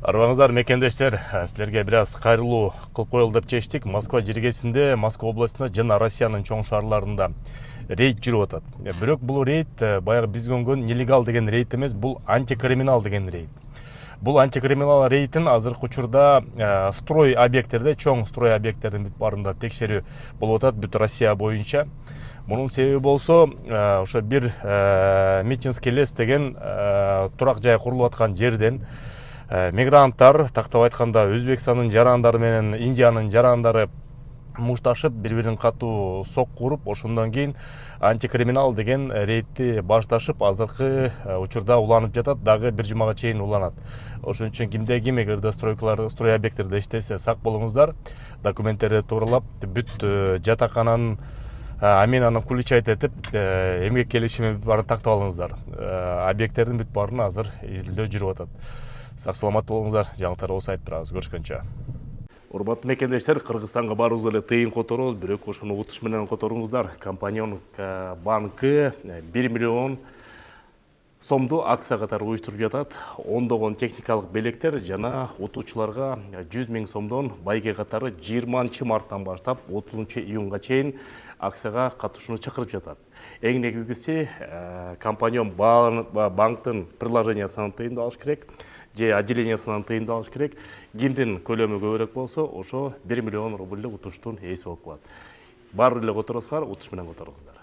Арбаңыздар мекендештер, силерге бир аз кайрылуу кылып коелу деп чечтик. Москва жергесинде, Москва областында жана Россиянын чоң шаарларында рейд жүрүп атат. Бирок бул рейд баягы биз көргөн нелегал деген рейд эмес, бул антикриминал деген рейд. Бул антикриминал рейдин азыркы учурда строй объекттерде, чоң строй объекттердин бүт баарында текшерүү болуп атат бүт Россия боюнча. Мунун себеби болсо, ошо бир Мичинский лес деген турак жай курулуп аткан жерден мигранттар, тактап айтканда Өзбекстандын жарандары менен Индиянын жарандары мушташып, бири-бирин катуу сокку уруп, ошондон кийин антикриминал деген рейдти башташып, азыркы учурда уланып жатат, дагы бир жумага чейин уланат. Ошон үчүн кимде ким эгерде строй объекттерде иштесе, сак болуңуздар, документтерди тууралап, бүт жатакананын аменаны куличайт этип, эмгек келишими баарын тактап алыңыздар. Объекттердин бүт баарын азыр изилдөө жүрүп атат. Сак саламат болуңуздар, жаңылыктар болсо айтып турабыз, көрүшкөнчө. Урматтуу мекендештер, Кыргызстанга баруубуз эле тыйын которобуз, бирок ошону утуш менен которуңуздар. Компаньон банкы 1 миллион сомду акция катары уюштуруп жатат. Ондогон техникалык белектер жана утуучуларга 100 000 сомдон байге катары 20 марттан баштап 30 июнга чейин акцияга катышууну чакырып жатат. Эң негизгиси компаньон банктын приложениясынан тыйынды алыш керек, же отделениясынан тыйынды алыш керек. Кимдин көлөмү көбүрөөк болсо, ошо 1 миллион рубльдик утуштун ээси болуп калат. Баары эле которосуңар, утуш менен которуңуздар.